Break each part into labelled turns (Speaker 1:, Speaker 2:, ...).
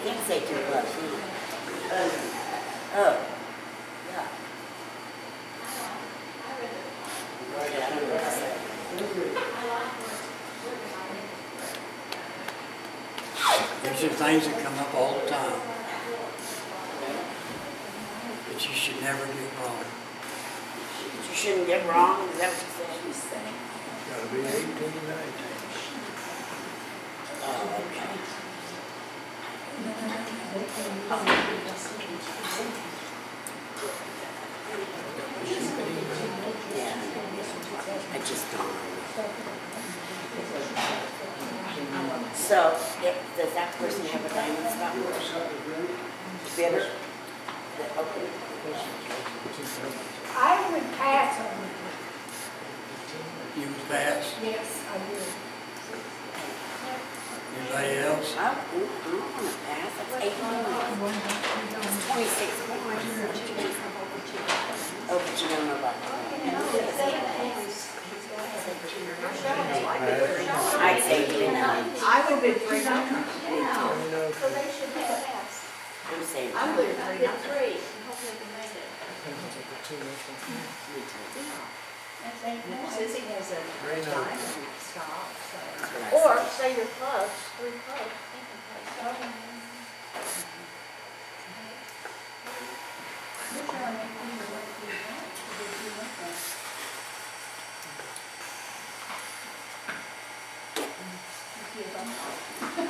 Speaker 1: can't say too much. Oh, yeah. Yeah, I don't know what to say.
Speaker 2: These are things that come up all the time that you should never get wrong.
Speaker 1: You shouldn't get wrong, is that what you said?
Speaker 3: Gotta be 18, 19.
Speaker 1: Oh, okay. Yeah, I just don't know. So, does that person have a diamond stop? Bidder? Okay.
Speaker 4: I would pass on it.
Speaker 2: You would pass.
Speaker 4: Yes, I would.
Speaker 2: Anybody else?
Speaker 1: I don't want to pass, that's 8 points. It's 26 points. Oh, but you don't know about that. I'd say 3 9.
Speaker 4: I would bid 3
Speaker 1: So
Speaker 4: they should have passed.
Speaker 1: I'm saying.
Speaker 4: I would bid 3
Speaker 5: Hopefully they can make it. Sissy has a diamond stop, so.
Speaker 4: Or say you're close, 3 close.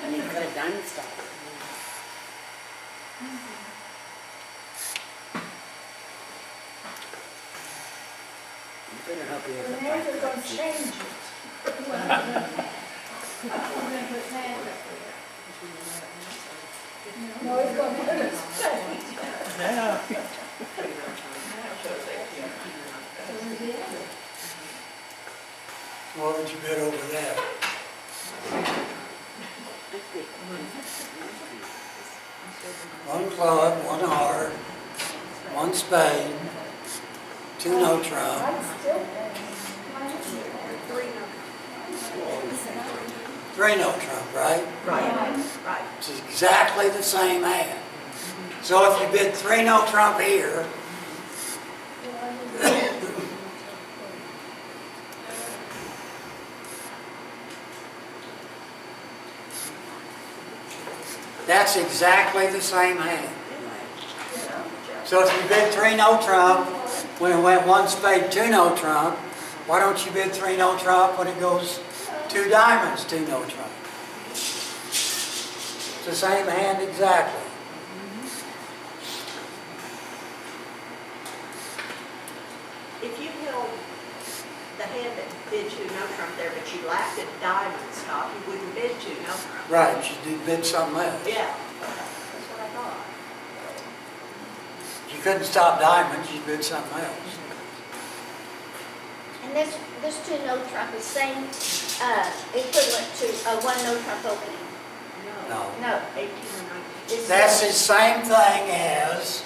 Speaker 1: And you could have done stuff. You better hope you have
Speaker 4: The
Speaker 1: a
Speaker 4: mayor's gonna
Speaker 1: fight.
Speaker 4: change it. No, he's gonna put it straight.
Speaker 2: What would you bid over that? One club, one heart, one spade, 2 no trump,
Speaker 4: I'm still paying.
Speaker 2: 3 no trump, right?
Speaker 5: Right.
Speaker 2: It's exactly the same hand. So if you bid 3 no trump here, that's exactly the same hand. So if you bid 3 no trump, when it went 1 spade, 2 no trump, why don't you bid 3 no trump when it goes 2 diamonds, 2 no trump? It's the same hand exactly.
Speaker 5: If you held the hand that bid 2 no trump there, but you lacked a diamond stop, you wouldn't bid 2 no trump.
Speaker 2: Right, you did bid something else.
Speaker 5: Yeah, that's what I thought.
Speaker 2: You couldn't stop diamonds, you bid something else.
Speaker 4: And this 2 no trump is same, equivalent to a 1 no trump opening.
Speaker 2: No.
Speaker 4: No,
Speaker 5: 18 or 19.
Speaker 4: it's.
Speaker 2: That's the same thing as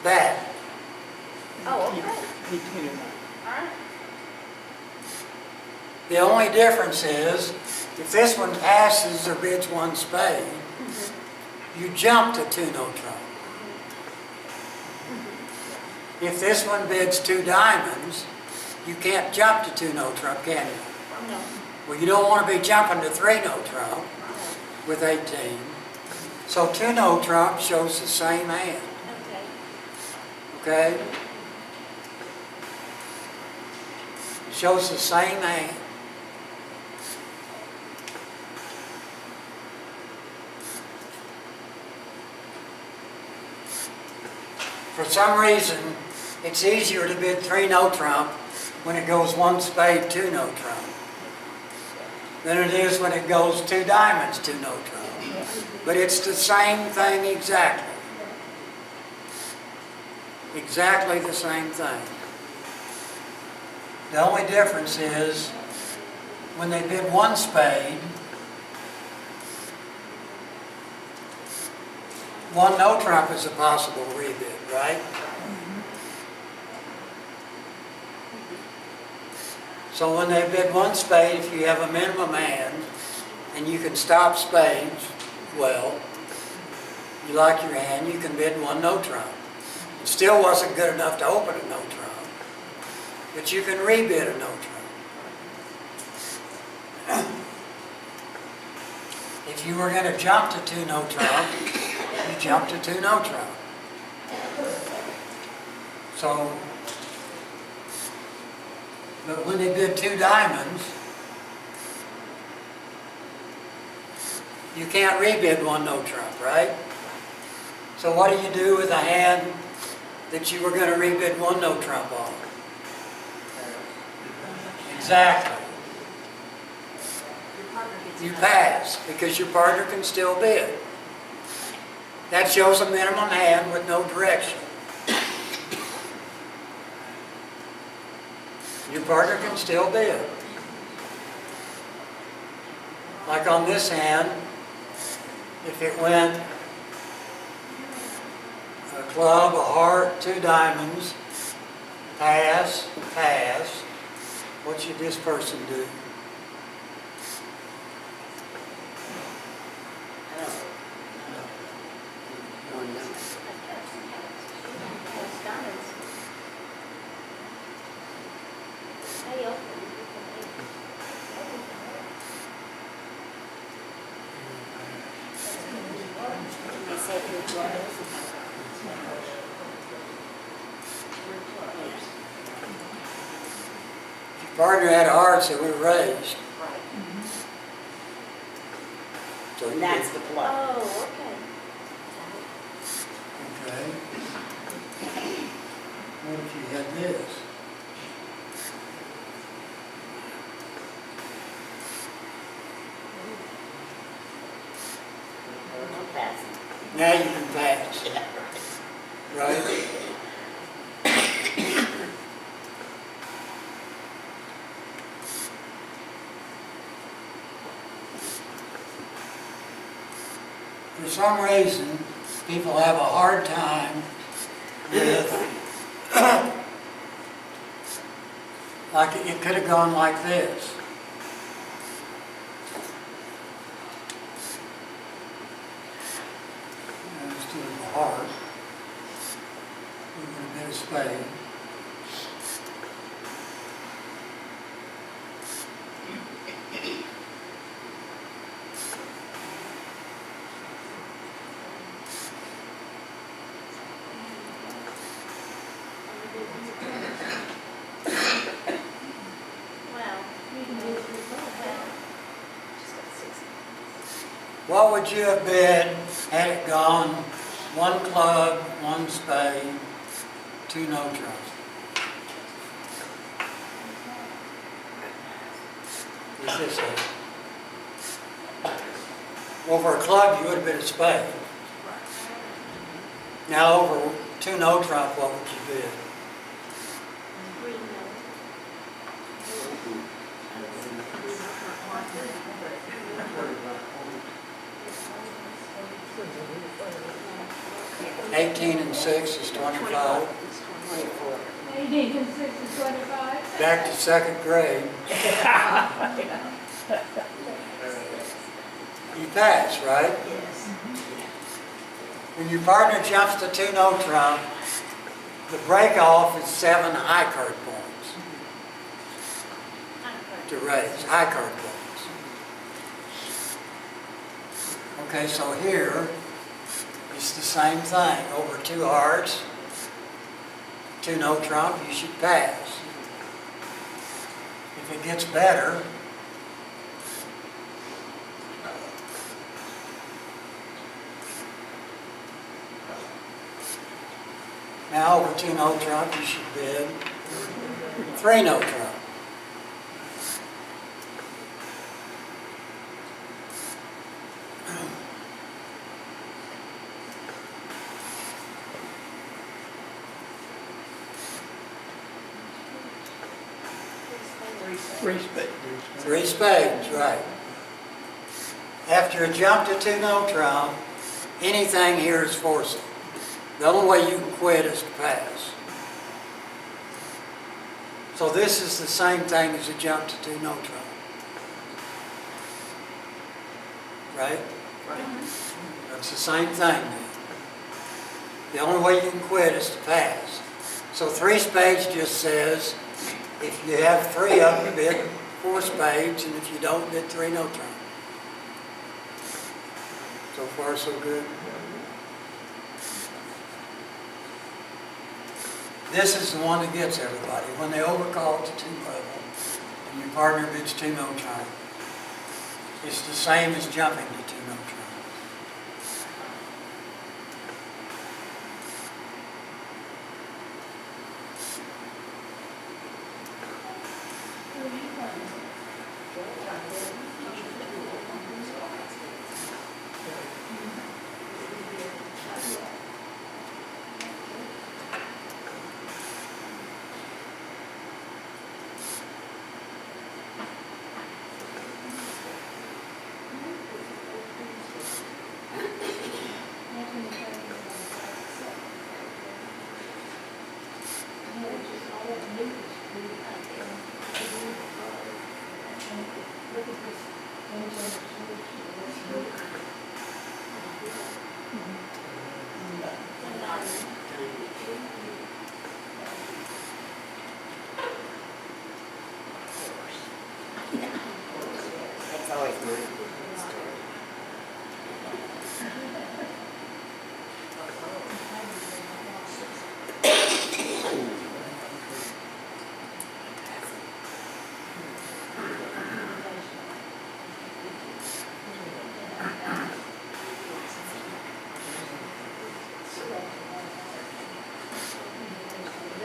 Speaker 2: that.
Speaker 4: Oh, okay. All right.
Speaker 2: The only difference is, if this one passes or bids 1 spade, you jump to 2 no trump. If this one bids 2 diamonds, you can't jump to 2 no trump, can you?
Speaker 4: No.
Speaker 2: Well, you don't want to be jumping to 3 no trump with 18. So 2 no trump shows the same hand,
Speaker 4: Okay.
Speaker 2: okay? Shows the same hand. For some reason, it's easier to bid 3 no trump when it goes 1 spade, 2 no trump than it is when it goes 2 diamonds, 2 no trump. But it's the same thing exactly. Exactly the same thing. The only difference is when they bid 1 spade, 1 no trump is a possible rebid, right? So when they bid 1 spade, if you have a minimum hand and you can stop spades well, you like your hand, you can bid one no trump. It still wasn't good enough to open a no trump, but you can rebid a no trump. If you were going to jump to two no trump, you jump to two no trump. So, but when they bid two diamonds, you can't rebid one no trump, right? So what do you do with a hand that you were going to rebid one no trump on? Exactly.
Speaker 5: Your partner gets
Speaker 2: You
Speaker 5: another.
Speaker 2: pass, because your partner can still bid. That shows a minimum hand with no direction. Your partner can still bid. Like on this hand, if it went a club, a heart, two diamonds, pass, pass, what should this person do?
Speaker 1: They said which was.
Speaker 2: Your partner had hearts that were raised.
Speaker 5: Right.
Speaker 2: So
Speaker 1: And that's the plug.
Speaker 4: Oh, okay.
Speaker 2: okay. What if you had this?
Speaker 1: I'm passing.
Speaker 2: Now you can pass,
Speaker 1: Yeah, right.
Speaker 2: right? For some reason, people have a hard time with, like it could have gone like this. Instead of a heart, we're going to bid a spade.
Speaker 4: Wow.
Speaker 2: What would you have bid had it gone one club, one spade, two no trumps? Is this it? Over a club, you would have bid a spade. Now over two no trump, what would you bid?
Speaker 4: Green note.
Speaker 2: 18 and 6 is 25.
Speaker 1: 24.
Speaker 3: 18 and 6 is 25.
Speaker 2: Back to second grade. You pass, right?
Speaker 5: Yes.
Speaker 2: When your partner jumps to two no trump, the break off is 7 high card points to raise, high card points. Okay, so here, it's the same thing. Over two hearts, two no trump, you should pass. If it gets better, now over two no trump, you should bid three no trump.
Speaker 6: Three spades.
Speaker 2: Three spades, right. After a jump to two no trump, anything here is forcing. The only way you can quit is to pass. So this is the same thing as a jump to two no trump. right? That's the same thing then. The only way you can quit is to pass. So 3 spades just says, if you have 3 of them, bid 4 spades, and if you don't, bid 3 no trump. So far, so good. This is the one that gets everybody. When they overcall to 2 level, and your partner bids 2 no trump, it's the same as jumping to 2 no trump.
Speaker 1: That's always my story.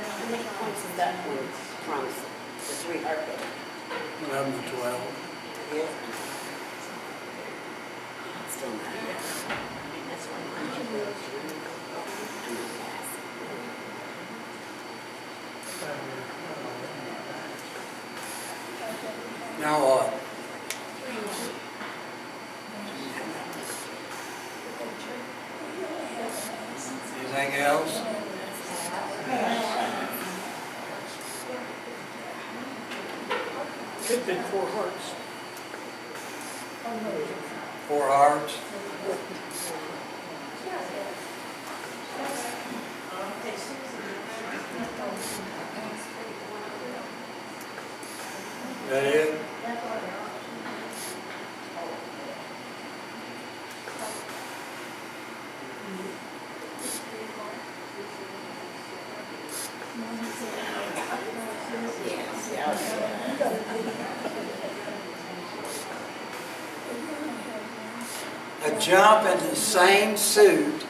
Speaker 1: How many points is that one from the 3 heart bid?
Speaker 2: 11 to 12.
Speaker 1: Yes. Still not here. That's one I'm gonna pass.
Speaker 2: Now what? Anything else?
Speaker 6: Could bid 4 hearts.
Speaker 2: 4 hearts. That it? A jump in the same suit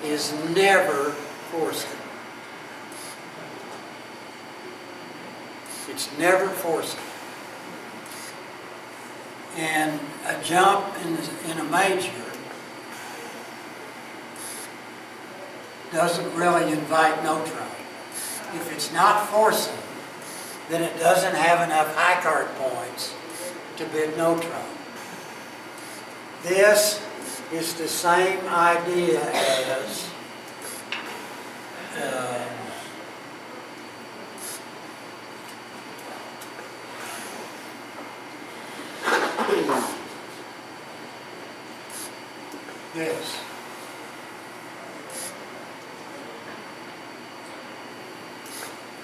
Speaker 2: is never forced. It's never forced. And a jump in a major doesn't really invite no trump. If it's not forcing, then it doesn't have enough high card points to bid no trump. This is the same idea as this.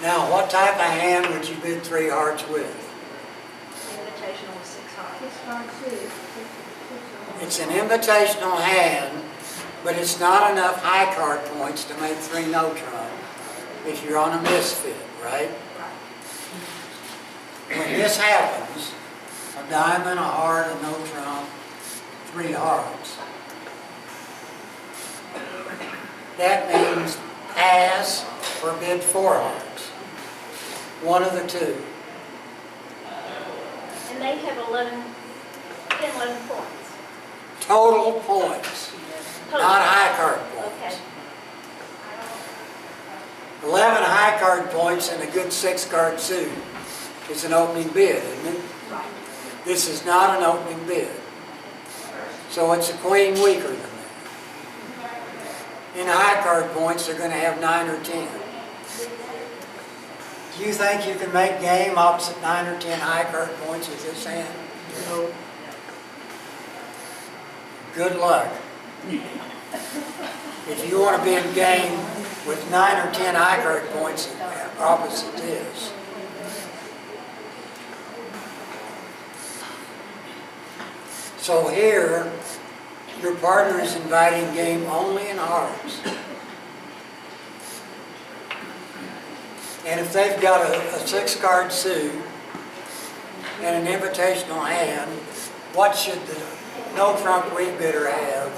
Speaker 2: Now, what type of hand would you bid 3 hearts with?
Speaker 5: Invitational with 6 hearts.
Speaker 3: 6 hearts, 6.
Speaker 2: It's an invitational hand, but it's not enough high card points to make 3 no trump if you're on a misfit, right? When this happens, a diamond, a heart, a no trump, 3 hearts. That means pass or bid 4 hearts. One of the two.
Speaker 4: And they have 11 points.
Speaker 2: Total points, not high card
Speaker 4: Okay.
Speaker 2: points. 11 high card points and a good 6 card suit is an opening bid, isn't it?
Speaker 5: Right.
Speaker 2: This is not an opening bid. So it's a queen weaker than that. In high card points, they're going to have 9 or 10. Do you think you can make game opposite 9 or 10 high card points with this hand?
Speaker 6: No.
Speaker 2: good luck. If you want to be in game with 9 or 10 high card points, opposite this. So here, your partner is inviting game only in hearts. And if they've got a 6-card suit and an invitational hand, what should the no trump rebidder have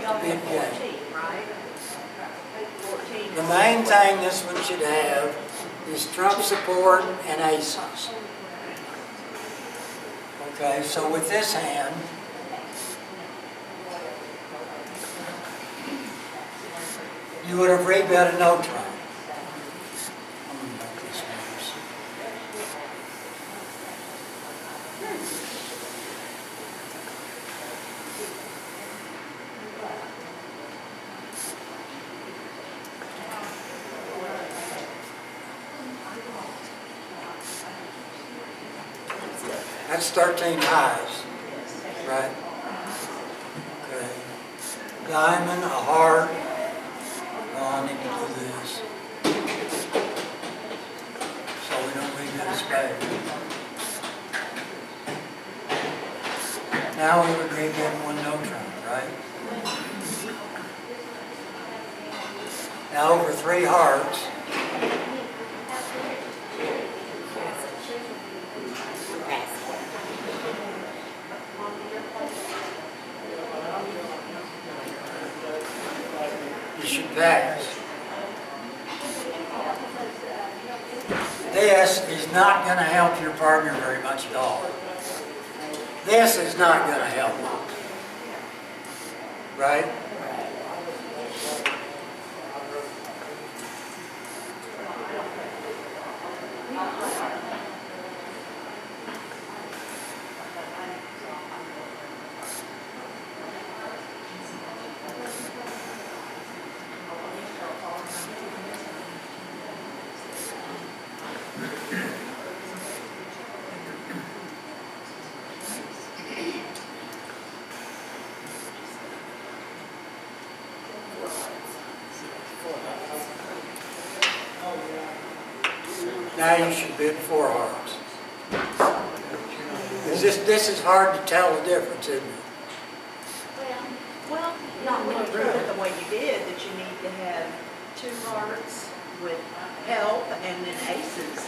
Speaker 5: Y'all
Speaker 2: to be in
Speaker 5: have
Speaker 2: game?
Speaker 5: 14, right? 14.
Speaker 2: The main thing this one should have is trump support and aces. Okay, so with this hand, you would have rebid a no trump. I'm gonna make this worse. That's 13 highs, right? Okay. Diamond, a heart. Oh, I need to do this. So we don't leave it a spade. Now we would rebid one no trump, right? Now over 3 hearts. You should pass. This is not going to help your partner very much at all. This is not going to help them. Right? Now you should bid 4 hearts. This is hard to tell the difference, isn't it?
Speaker 5: Well, not when you do it the way you did, that you need to have 2 hearts with help and then aces.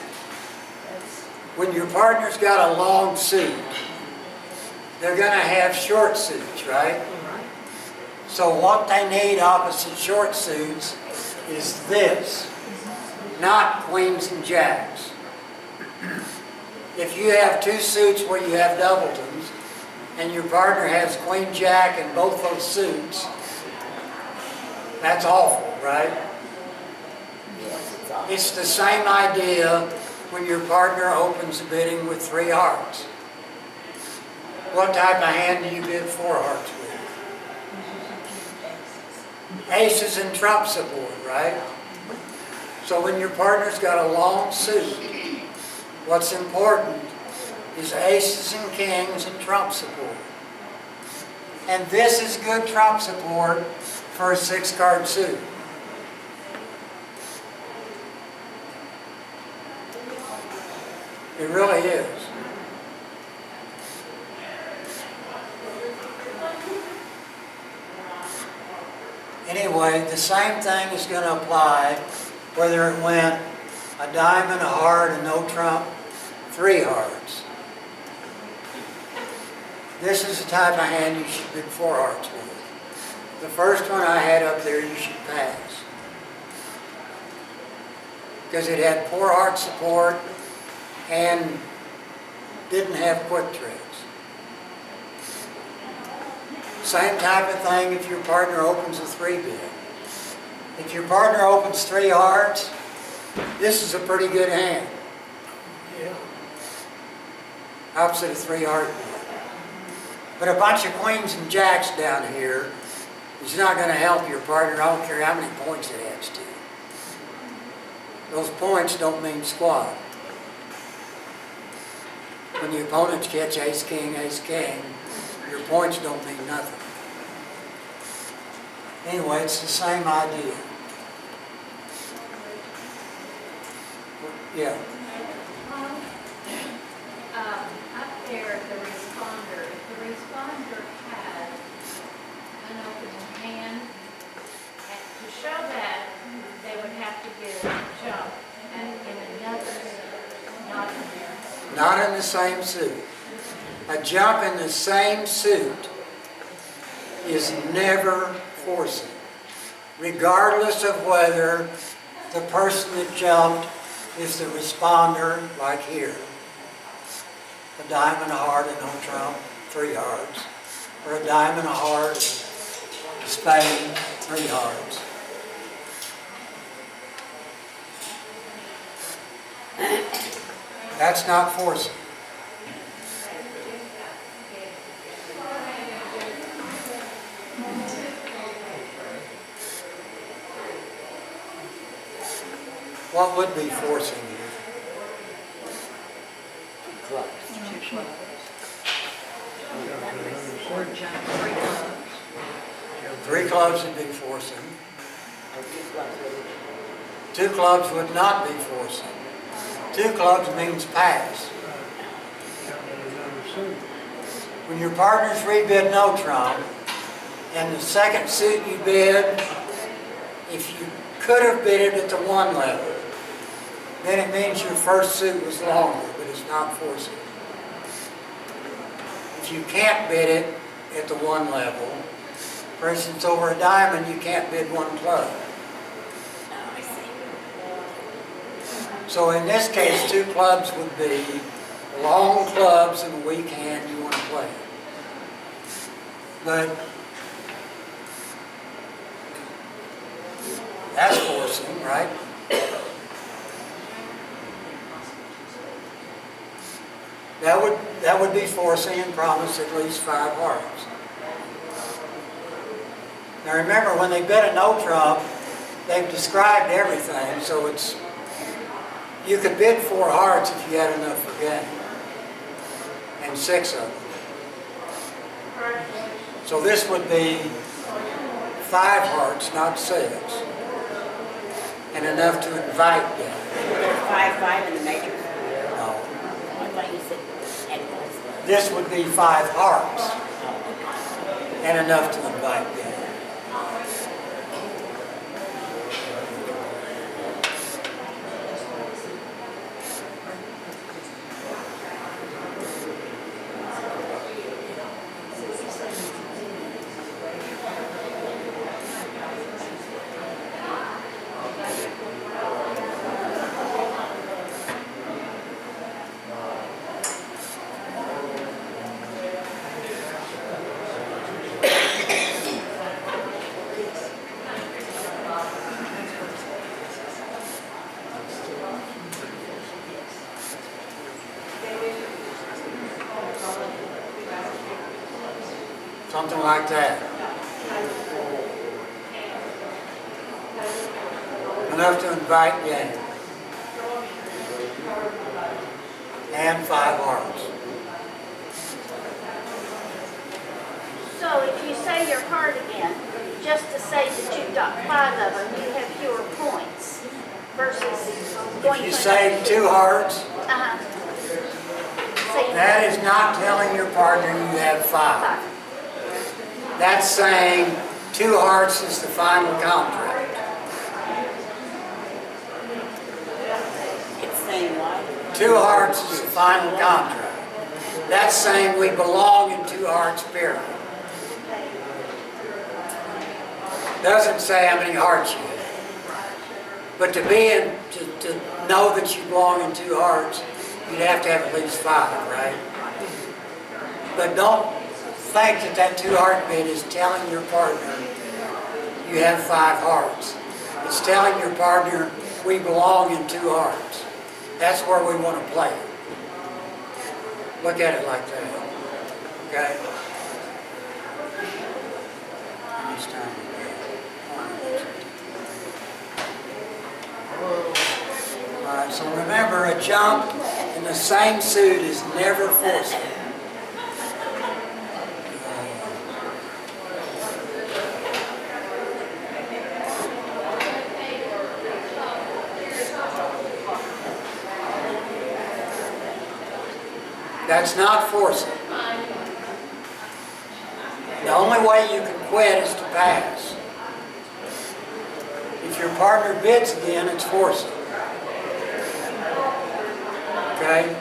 Speaker 5: That's,
Speaker 2: When your partner's got a long suit, they're going to have short suits, right? So what they need opposite short suits is this, not queens and jacks. If you have 2 suits where you have doubletons, and your partner has queen jack in both those suits, that's awful, right? It's the same idea when your partner opens the bidding with 3 hearts. What type of hand do you bid 4 hearts with? Aces and trump support, right? So when your partner's got a long suit, what's important is aces and kings and trump support. And this is good trump support for a 6-card suit. It really is. Anyway, the same thing is going to apply whether it went a diamond, a heart, a no trump, 3 hearts. This is the type of hand you should bid 4 hearts with. The first one I had up there you should pass. Because it had 4 heart support and didn't have quick tricks. Same type of thing if your partner opens a 3 bid. If your partner opens 3 hearts, this is a pretty good hand.
Speaker 6: Yeah.
Speaker 2: Opposite a 3 heart bid. But a bunch of queens and jacks down here is not going to help your partner. I don't care how many points it adds to. Those points don't mean squat. When the opponents catch ace, king, your points don't mean nothing. Anyway, it's the same idea. Yeah,
Speaker 3: Up there, the responder, if the responder has an open hand, and to show that, they would have to get a jump in another suit, not in there.
Speaker 2: not in the same suit. A jump in the same suit is never forcing, regardless of whether the person that jumped is the responder, like here. A diamond, a heart, and no trump, 3 hearts. Or a diamond, a heart, spade, 3 hearts. That's not forcing. What would be forcing you?
Speaker 5: Or jump 3 clubs.
Speaker 2: 3 clubs would be forcing. 2 clubs would not be forcing. 2 clubs means pass. When your partners rebid no trump, and the second suit you bid, if you could have bid it at the 1 level, then it means your first suit was longer, but it's not forcing. If you can't bid it at the 1 level, for instance, over a diamond, you can't bid 1 club. So in this case, 2 clubs would be long clubs and a weak hand you want to play. But that's forcing, right? That would be forcing and promise at least 5 hearts. Now remember, when they bid a no trump, they've described everything, so it's, you could bid 4 hearts if you had enough for game, and 6 of them. So this would be 5 hearts, not 6, and enough to invite game.
Speaker 1: 5-5 in the major.
Speaker 2: No.
Speaker 1: I thought you said equals.
Speaker 2: This would be 5 hearts, and enough to invite game. Something like that. Enough to invite game. And 5 hearts.
Speaker 4: So if you say your heart again, just to say that you've got 5 of them, you have fewer points versus going
Speaker 2: If you
Speaker 4: to
Speaker 2: say 2 hearts,
Speaker 4: say
Speaker 2: that is not telling your partner you have 5. That's saying 2 hearts is the final contract.
Speaker 1: It's saying what?
Speaker 2: 2 hearts is the final contract. That's saying we belong in 2 hearts, period. Doesn't say how many hearts you have. But to be in, to know that you belong in 2 hearts, you'd have to have at least 5, right? But don't think that that 2 heart bid is telling your partner you have 5 hearts. It's telling your partner we belong in 2 hearts. That's where we want to play it. Look at it like that. Okay? How much time do we have? All right, so remember, a jump in the same suit is never forcing. That's not forcing. The only way you can quit is to pass. If your partner bids again, it's forcing. Okay?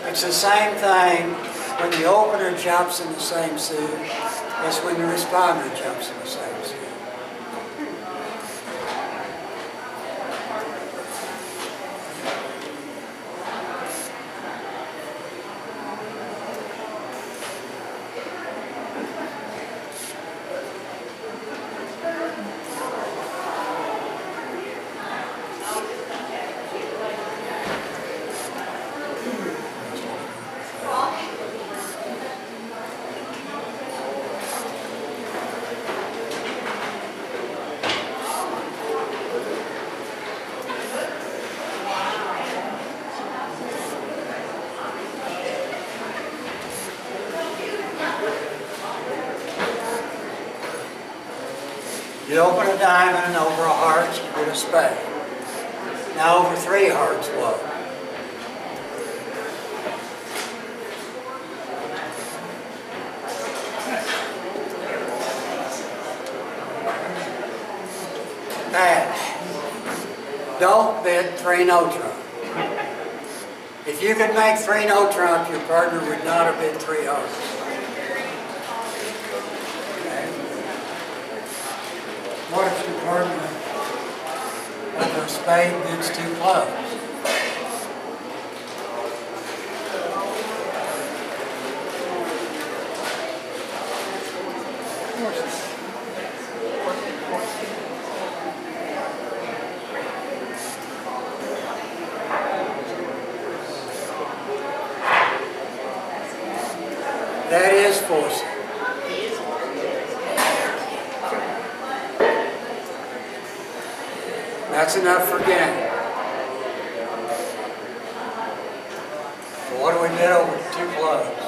Speaker 2: It's the same thing when the opener jumps in the same suit as when the responder jumps in the same suit. You open a diamond and over a heart, you get a spade. Now over 3 hearts, what? Pass. Don't bid 3 no trump. If you could make 3 no trump, your partner would not have bid 3 hearts. What if your partner over a spade bids 2 clubs? That is forcing. That's enough for game. So what do we bid over 2 clubs?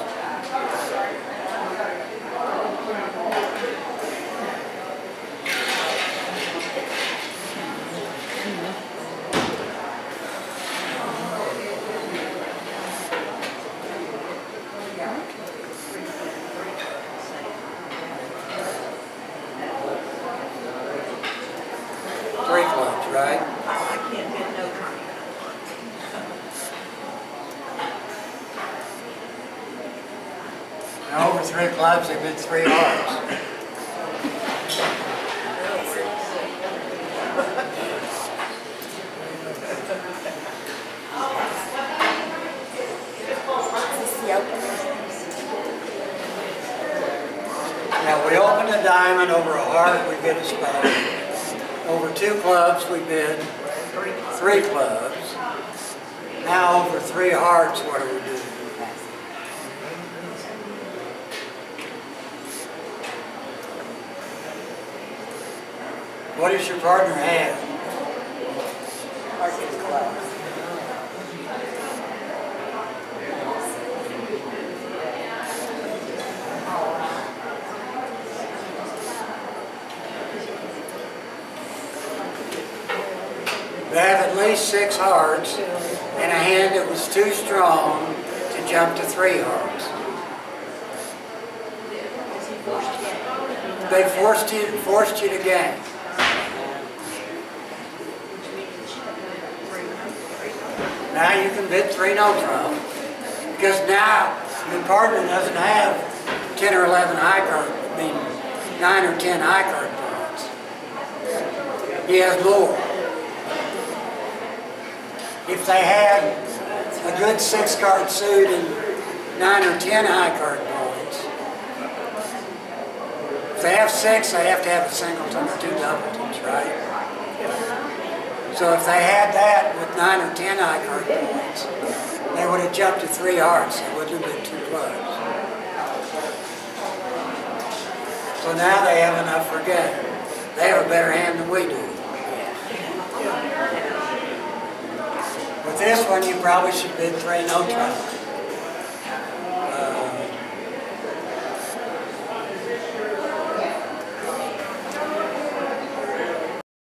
Speaker 2: Right?
Speaker 5: I can't bid no trump.
Speaker 2: Now over 3 clubs, they bid 3 hearts. Now we open a diamond over a heart, we bid a spade. Over 2 clubs, we bid 3 clubs. Now over 3 hearts, what do we do? What does your partner have? They have at least 6 hearts and a hand that was too strong to jump to 3 hearts. They forced you to game. Now you can bid 3 no trump because now your partner doesn't have 10 or 11 high card, 9 or 10 high card points. He has more. If they had a good 6 card suit and 9 or 10 high card points, if they have 6, they have to have a singleton or 2 doubletons, right? So if they had that with 9 or 10 high card points, they would have jumped to 3 hearts. It wouldn't have been 2 clubs. So now they have enough for game. They have a better hand than we do. With this one, you probably should bid 3 no trump.